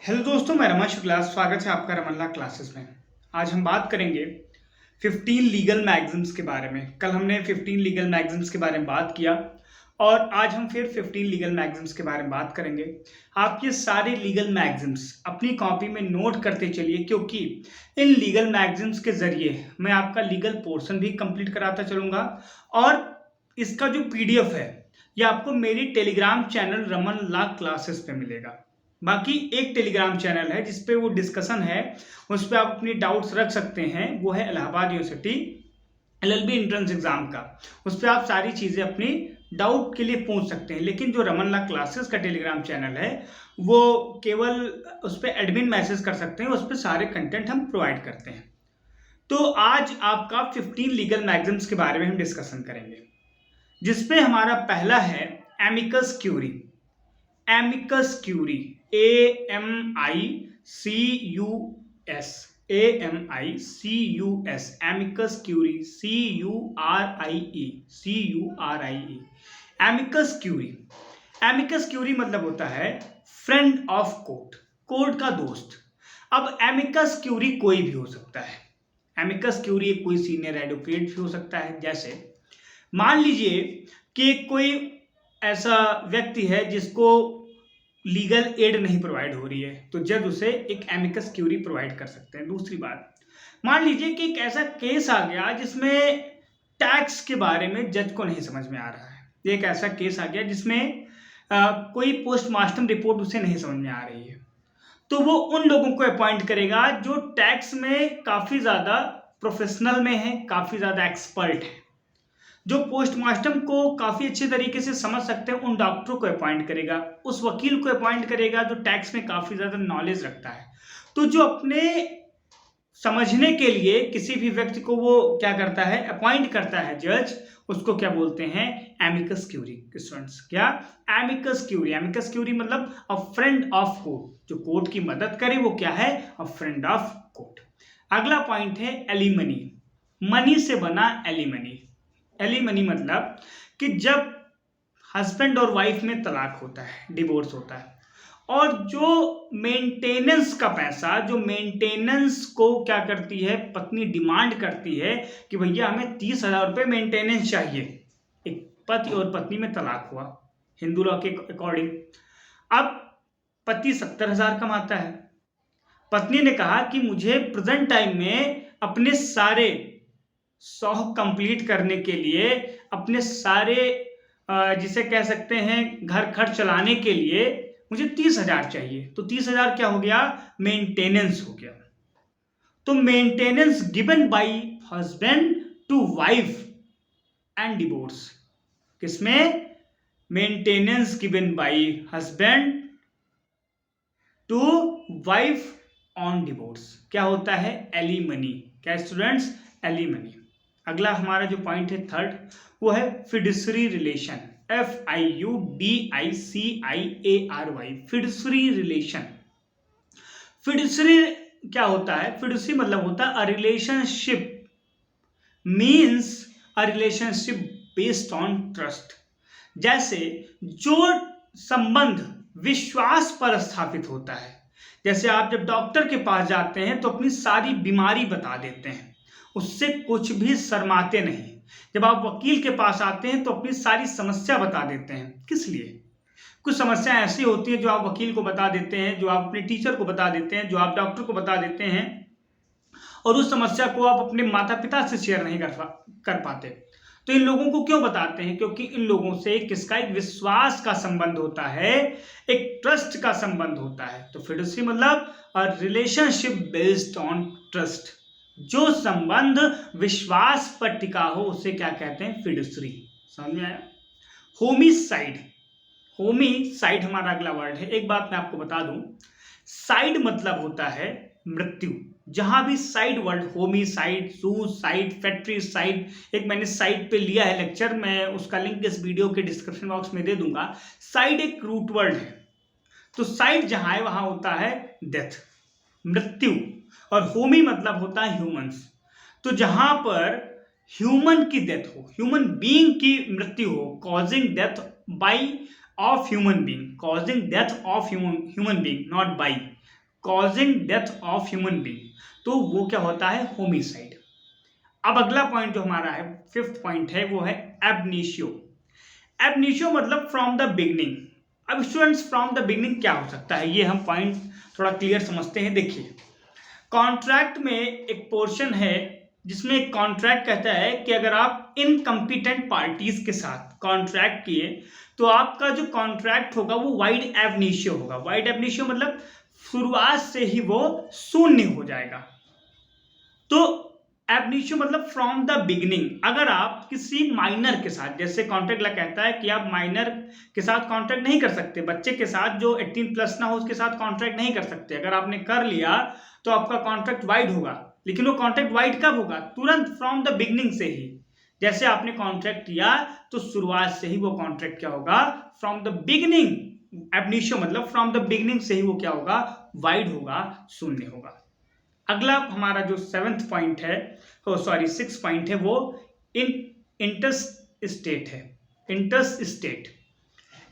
Hello दोस्तों, मैं रमन शुक्ला। स्वागत है आपका रमन क्लासेस में। आज हम बात करेंगे 15 लीगल मैगज़िम्स के बारे में। कल हमने 15 लीगल मैगज़िम्स के बारे में बात किया और आज हम फिर 15 लीगल मैगज़िम्स के बारे में बात करेंगे। आप ये सारे लीगल मैगज़िम्स अपनी कॉपी में नोट करते चलिए, क्योंकि इन लीगल मैगज़िम्स के ज़रिए मैं आपका लीगल पोर्शन भी कंप्लीट कराता चलूँगा और इसका जो पीडीएफ है ये आपको मेरी Telegram channel Raman law classes पे मिलेगा। बाकी एक टेलीग्राम चैनल है जिस पे वो डिस्कशन है, उस पे आप अपनी डाउट्स रख सकते हैं। वो है Allahabad university LLB entrance exam का। उस पे आप सारी चीज़ें अपनी डाउट के लिए पूछ सकते हैं। लेकिन जो रमन लॉ क्लासेस का टेलीग्राम चैनल है वो केवल उस पर एडमिन मैसेज कर सकते हैं, उस पर सारे कंटेंट हम प्रोवाइड करते हैं। तो आज आपका 15 लीगल मैगज़िम्स के बारे में हम डिस्कशन करेंगे, जिसपे हमारा पहला है amicus curiae. Amicus curiae AMICUS amicus curiae CURIE। Amicus curiae मतलब होता है फ्रेंड ऑफ कोर्ट, कोर्ट का दोस्त। अब एमिकस क्यूरी कोई भी हो सकता है। एमिकस क्यूरी कोई सीनियर एडवोकेट भी हो सकता है। जैसे मान लीजिए कि कोई ऐसा व्यक्ति है जिसको लीगल एड नहीं प्रोवाइड हो रही है, तो जज उसे एक एमिकस क्यूरी प्रोवाइड कर सकते हैं। दूसरी बात, मान लीजिए कि एक ऐसा केस आ गया जिसमें टैक्स के बारे में जज को नहीं समझ में आ रहा है। एक ऐसा केस आ गया जिसमें कोई पोस्टमार्टम रिपोर्ट उसे नहीं समझ में आ रही है, तो वो उन लोगों को अपॉइंट करेगा जो टैक्स में काफ़ी ज़्यादा प्रोफेशनल में है, काफ़ी ज़्यादा एक्सपर्ट है, जो पोस्टमार्टम को काफ़ी अच्छे तरीके से समझ सकते हैं। उन डॉक्टरों को अपॉइंट करेगा, उस वकील को अपॉइंट करेगा जो टैक्स में काफ़ी ज़्यादा नॉलेज रखता है। तो जो अपने समझने के लिए किसी भी व्यक्ति को वो क्या करता है, अपॉइंट करता है जज, उसको क्या बोलते हैं, एमिकस क्यूरी। स्टूडेंट्स, क्या एमिकस क्यूरी? एमिकस क्यूरी मतलब अ फ्रेंड ऑफ कोर्ट, जो कोर्ट की मदद करे वो क्या है, अ फ्रेंड ऑफ कोर्ट। अगला पॉइंट है एलिमनी। मनी से बना एलिमनी। एलिमनी मतलब कि जब हस्बैंड और वाइफ में तलाक होता है, डिवोर्स होता है, और जो मेंटेनेंस का पैसा, जो मेंटेनेंस को क्या करती है, पत्नी डिमांड करती है कि भैया हमें 30,000 रुपये मेंटेनेंस चाहिए। एक पति और पत्नी में तलाक हुआ हिंदू लॉ के अकॉर्डिंग। अब पति 70,000 कमाता है, पत्नी ने कहा कि मुझे प्रेजेंट टाइम में अपने सारे शौक कंप्लीट करने के लिए, अपने सारे जिसे कह सकते हैं घर खर्च चलाने के लिए मुझे 30,000 चाहिए। तो 30,000 क्या हो गया, मेंटेनेंस हो गया। तो maintenance given by husband to wife and divorce. किसमें, maintenance given by husband to wife on divorce क्या होता है, एलिमनी। क्या स्टूडेंट्स, एलिमनी। अगला हमारा जो पॉइंट है थर्ड, वो है fiduciary relation. FIUDICIARY, fiduciary relation. Fiduciary क्या होता है, फिडुसरी मतलब होता है a relationship, means a relationship based on trust. जैसे जो संबंध विश्वास पर स्थापित होता है। जैसे आप जब डॉक्टर के पास जाते हैं तो अपनी सारी बीमारी बता देते हैं, उससे कुछ भी शर्माते नहीं। जब आप वकील के पास आते हैं तो अपनी सारी समस्या बता देते हैं। किस लिए? कुछ समस्या ऐसी होती है जो आप वकील को बता देते हैं, जो आप अपने टीचर को बता देते हैं, जो आप डॉक्टर को बता देते हैं, और उस समस्या को आप अपने माता पिता से शेयर नहीं कर पाते। तो इन लोगों को क्यों बताते हैं? क्योंकि इन लोगों से किसका, एक विश्वास का संबंध होता है, एक ट्रस्ट का संबंध होता है। तो फिडुसरी मतलब अ रिलेशनशिप बेस्ड ऑन ट्रस्ट। जो संबंध विश्वास पर टिका हो उसे क्या कहते हैं, फिडुसरी। समझ में आया? होमिसाइड। होमिसाइड हमारा अगला वर्ड है। एक बात मैं आपको बता दूं, साइड मतलब होता है मृत्यु। जहां भी साइड वर्ड, होमिसाइड, सुसाइड, फैक्ट्रीसाइड, एक मैंने साइड पे लिया है लेक्चर, मैं उसका लिंक इस वीडियो के डिस्क्रिप्शन बॉक्स में दे दूंगा। साइड एक रूट वर्ड है, तो साइड जहां है वहां होता है डेथ, मृत्यु। और होमी मतलब होता है ह्यूमंस। तो जहां पर ह्यूमन की डेथ हो, ह्यूमन बीइंग की मृत्यु हो, causing death by of human being, causing death of human being, not by, causing death of human being, तो वो क्या होता है? होमिसाइड। अब अगला पॉइंट जो हमारा है, फिफ्थ पॉइंट है, वो है एबनिशियो। एबनिशियो मतलब फ्रॉम द बिगनिंग। अब स्टूडेंट्स, फ्रॉम द बिगनिंग क्या हो सकता है, ये हम पॉइंट थोड़ा क्लियर समझते हैं। देखिए, कॉन्ट्रैक्ट में एक पोर्शन है जिसमें एक कॉन्ट्रैक्ट कहता है कि अगर आप इनकम्पिटेंट पार्टीज के साथ कॉन्ट्रैक्ट किए तो आपका जो कॉन्ट्रैक्ट होगा वो वाइड एबनिशियो होगा। वाइड एबनिशियो मतलब शुरुआत से ही वो शून्य हो जाएगा। तो एबनिशियो मतलब फ्रॉम द बिगनिंग। अगर आप किसी माइनर के साथ, जैसे कॉन्ट्रैक्ट ला कहता है कि आप माइनर के साथ कॉन्ट्रैक्ट नहीं कर सकते, बच्चे के साथ जो 18+ ना हो उसके साथ कॉन्ट्रैक्ट नहीं कर सकते। अगर आपने कर लिया तो आपका कॉन्ट्रैक्ट वाइड होगा, लेकिन वो कॉन्ट्रैक्ट वाइड कब होगा? तुरंत फ्रॉम द बिगनिंग से ही। जैसे आपने कॉन्ट्रैक्ट किया तो शुरुआत से ही वो कॉन्ट्रैक्ट क्या होगा? From the beginning. एबनिशियो मतलब फ्रॉम द बिगनिंग से ही वो क्या होगा? वाइड होगा, शून्य होगा। अगला हमारा जो सेवेंथ पॉइंट है, सिक्स पॉइंट है, वो इंटरस्टेट है।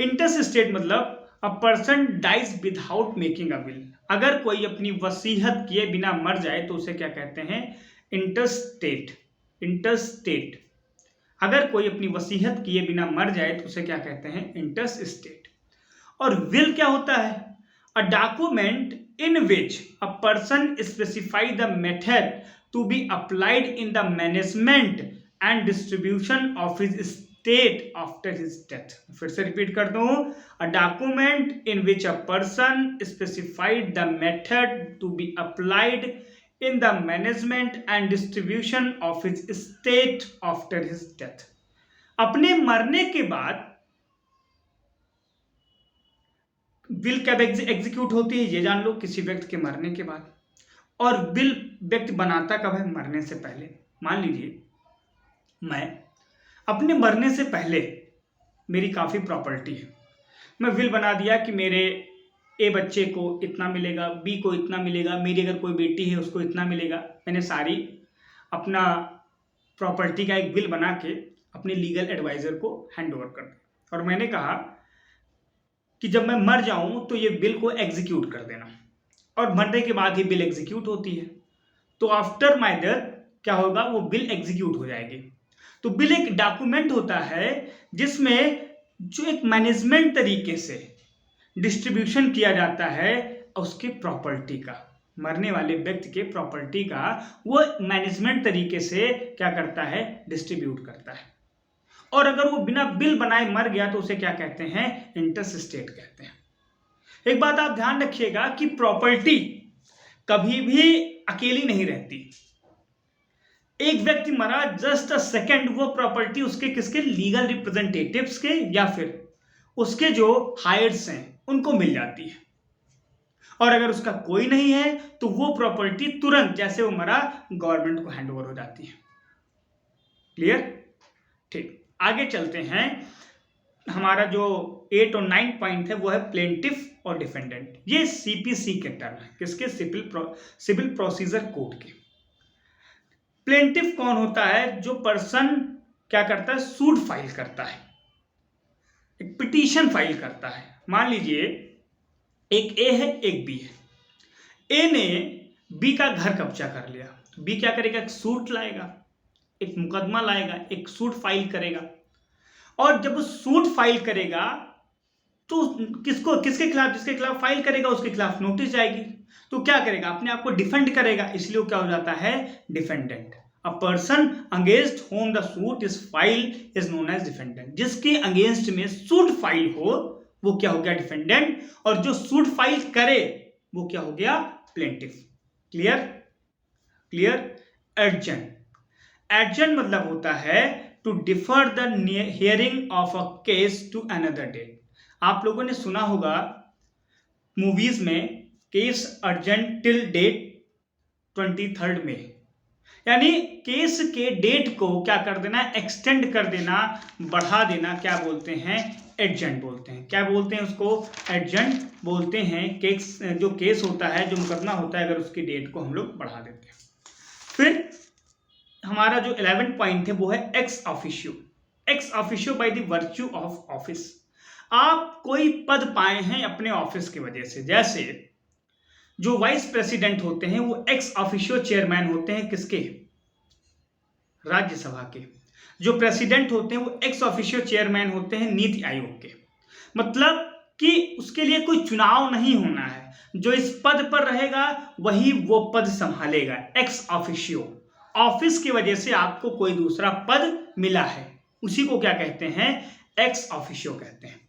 इंटरस्टेट मतलब a person dies without making a will. अगर कोई अपनी वसीयत किए बिना मर जाए तो उसे क्या कहते हैं? इंटरस्टेट। अगर कोई अपनी वसीयत किए बिना मर जाए तो उसे क्या कहते हैं? इंटरस्टेट। और विल क्या होता है? A document in which a person specify the method to be applied in the management and distribution of his estate after his death। फिर से रिपीट कर दूं, a document in which a person specified the method to be applied in the management and distribution of his estate after his death। अपने मरने के बाद will कब execute होती है, ये जान लो, किसी व्यक्ति के मरने के बाद। और विल व्यक्ति बनाता कब है? मरने से पहले। मान लीजिए मैं अपने मरने से पहले, मेरी काफ़ी प्रॉपर्टी है, मैं विल बना दिया कि मेरे ए बच्चे को इतना मिलेगा, बी को इतना मिलेगा, मेरी अगर कोई बेटी है उसको इतना मिलेगा। मैंने सारी अपना प्रॉपर्टी का एक विल बना के अपने लीगल एडवाइज़र को हैंड ओवर कर दिया, और मैंने कहा कि जब मैं मर जाऊं तो ये बिल को एग्जीक्यूट कर देना। और मरने के बाद ही बिल एग्जीक्यूट होती है, तो आफ्टर माय डेथ क्या होगा? वो बिल एग्जीक्यूट हो जाएगी। तो बिल एक डॉक्यूमेंट होता है जिसमें जो एक मैनेजमेंट तरीके से डिस्ट्रीब्यूशन किया जाता है उसके प्रॉपर्टी का, मरने वाले व्यक्ति के प्रॉपर्टी का, वो मैनेजमेंट तरीके से क्या करता है? डिस्ट्रीब्यूट करता है। और अगर वो बिना बिल बनाए मर गया तो उसे क्या कहते हैं? इंटरस्टेट कहते हैं। एक बात आप ध्यान रखिएगा कि प्रॉपर्टी कभी भी अकेली नहीं रहती। एक व्यक्ति मरा, जस्ट अ सेकंड वो प्रॉपर्टी उसके किसके? लीगल रिप्रेजेंटेटिव्स के या फिर उसके जो हायर्स हैं उनको मिल जाती है। और अगर उसका कोई नहीं है तो वो प्रॉपर्टी तुरंत जैसे वो मरा गवर्नमेंट को हैंड ओवर हो जाती है। क्लियर? ठीक, आगे चलते हैं। हमारा जो 8 और 9 पॉइंट है वो है प्लेंटिफ और डिफेंडेंट। ये सीपीसी के टर्म है, किसके? सिविल प्रोसीजर कोड के। प्लेंटिफ कौन होता है? जो पर्सन क्या करता है? सूट फाइल करता है, एक पिटीशन फाइल करता है। मान लीजिए एक ए है, एक बी है। ए ने बी का घर कब्जा कर लिया, तो बी क्या करेगा? एक सूट लाएगा, एक मुकदमा लाएगा, एक सूट फाइल करेगा। और जब वो सूट फाइल करेगा तो किसके खिलाफ? जिसके खिलाफ फाइल करेगा उसके खिलाफ नोटिस जाएगी, तो क्या करेगा? अपने आप को डिफेंड करेगा, इसलिए वो क्या हो जाता है? Defendant. A person against whom the suit is file is known as defendant. जिसके अगेंस्ट में सूट फाइल हो वो क्या हो गया? डिफेंडेंट। और जो सूट फाइल करे वो क्या हो गया? प्लेंटिफ। क्लियर? एडजेंट मतलब होता है to defer the hearing of a case to another date. आप लोगों ने सुना होगा मूवीज में केस अर्जेंट टिल डेट 23 मई, यानी केस के डेट को क्या कर देना? एक्सटेंड कर देना, बढ़ा देना। क्या बोलते हैं? एडजेंट बोलते हैं। क्या बोलते हैं उसको? एडजेंट बोलते हैं। जो केस होता है, जो मुकदमा होता है, अगर उसकी डेट को हम लोग बढ़ा देते हैं। फिर हमारा जो 11 पॉइंट है वो है ex officio. Ex officio by the virtue of office. आप कोई पद पाए हैं अपने ऑफिस की वजह से, जैसे जो वाइस प्रेसिडेंट होते हैं वो एक्स ऑफिशियो चेयरमैन होते हैं किसके? राज्यसभा के। जो प्रेसिडेंट होते हैं वो एक्स ऑफिशियो चेयरमैन होते हैं नीति आयोग के। मतलब कि उसके लिए कोई चुनाव नहीं होना है, जो इस पद पर रहेगा वही वो पद संभालेगा। एक्स ऑफिशियो, ऑफिस की वजह से आपको कोई दूसरा पद मिला है, उसी को क्या कहते हैं? एक्स ऑफिशियो कहते हैं।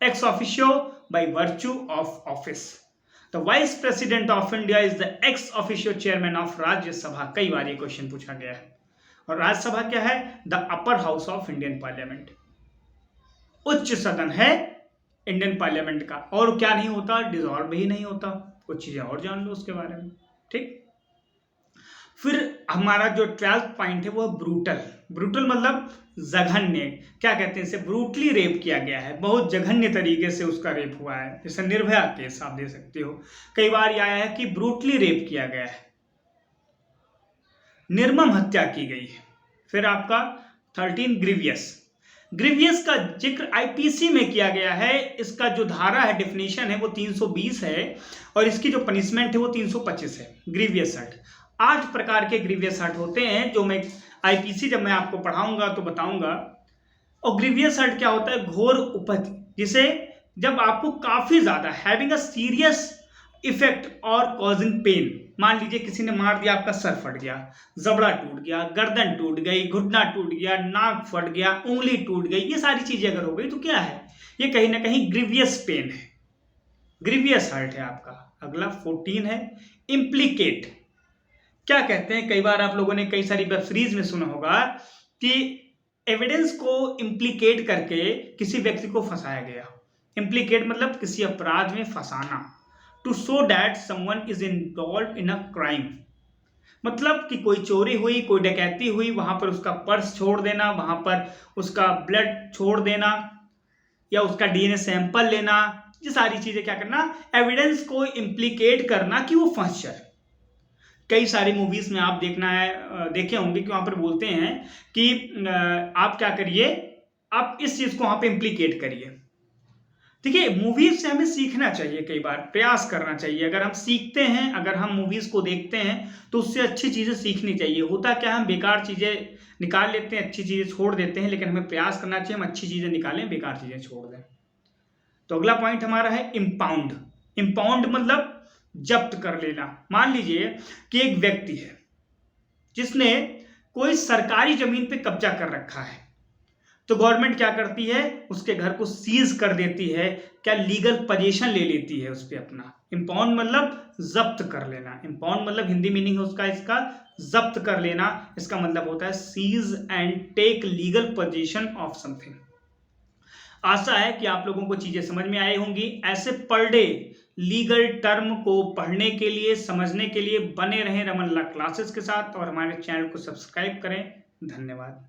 Ex officio by virtue of office. The vice president of India is the ex officio chairman of Rajya Sabha. कई बार ये क्वेश्चन पूछा गया है। और राज्यसभा क्या है? The upper house of Indian parliament, उच्च सदन है इंडियन पार्लियामेंट का। और क्या नहीं होता? डिसॉल्व भी नहीं होता। कुछ चीजें और जान लो उसके बारे में, ठीक। फिर हमारा जो 12th पॉइंट है वो ब्रूटल। ब्रूटल मतलब जघन्य। क्या कहते हैं इसे? ब्रूटली रेप किया गया है, बहुत जघन्य तरीके से उसका रेप हुआ है। जैसे निर्भया केस आप दे सकते हो, कई बार ये आया है कि ब्रूटली रेप किया गया है, निर्मम हत्या की गई है। फिर आपका 13 ग्रीवियस। ग्रीवियस का जिक्र आईपीसी में किया गया है। इसका जो धारा है, डेफिनेशन है, वो 320 है और इसकी जो पनिशमेंट है वो 325 है। ग्रीवियस एक्ट, 8 प्रकार के ग्रीवियस एक्ट होते हैं, जो मैं आईपीसी जब मैं आपको पढ़ाऊंगा तो बताऊंगा। और ग्रीवियस एक्ट क्या होता है? घोर उपद्रव, जिसे जब आपको काफी ज्यादा हैविंग अ सीरियस इफेक्ट और कॉजिंग पेन। मान लीजिए किसी ने मार दिया, आपका सर फट गया, जबड़ा टूट गया, गर्दन टूट गई, घुटना टूट गया, नाक फट गया, उंगली टूट गई, ये सारी चीजें अगर हो गई तो क्या है? ये कहीं ना कहीं ग्रीवियस पेन है, ग्रीवियस हर्ट है आपका। अगला 14 है इम्प्लीकेट। क्या कहते हैं? कई बार आप लोगों ने कई सारी वेब सीरीज में सुना होगा कि एविडेंस को इम्प्लीकेट करके किसी व्यक्ति को फंसाया गया। इम्प्लीकेट मतलब किसी अपराध में फंसाना। To show that someone is involve in a crime, मतलब कि कोई चोरी हुई, कोई डकैती हुई, वहां पर उसका पर्स छोड़ देना, वहां पर उसका ब्लड छोड़ देना या उसका डीएनए सैंपल लेना, ये सारी चीजें क्या करना? एविडेंस को इम्प्लीकेट करना कि वो फंस जाए। कई सारी मूवीज में आप देखे होंगे कि वहां पर बोलते हैं कि आप क्या करिए, आप इस चीज को वहां पे इम्प्लीकेट करिए। देखिए, मूवीज से हमें सीखना चाहिए, कई बार प्रयास करना चाहिए। अगर हम सीखते हैं, अगर हम मूवीज को देखते हैं तो उससे अच्छी चीजें सीखनी चाहिए। होता क्या, हम बेकार चीजें निकाल लेते हैं, अच्छी चीजें छोड़ देते हैं, लेकिन हमें प्रयास करना चाहिए हम अच्छी चीजें निकालें, बेकार चीजें छोड़ दें। तो अगला पॉइंट हमारा है इम्पाउंड। इम्पाउंड मतलब जब्त कर लेना। मान लीजिए कि एक व्यक्ति है जिसने कोई सरकारी जमीन पे कब्जा कर रखा है, तो गवर्नमेंट क्या करती है? उसके घर को सीज कर देती है, क्या लीगल पोजीशन ले लेती है उस पर अपना। इम्पाउंड मतलब जब्त कर लेना। इम्पाउंड मतलब हिंदी मीनिंग है उसका, इसका जब्त कर लेना। इसका मतलब होता है seize and take legal position of something. आशा है कि आप लोगों को चीजें समझ में आई होंगी। ऐसे पर डे लीगल टर्म को पढ़ने के लिए, समझने के लिए बने रहें रमन लॉ क्लासेस के साथ और हमारे चैनल को सब्सक्राइब करें। धन्यवाद।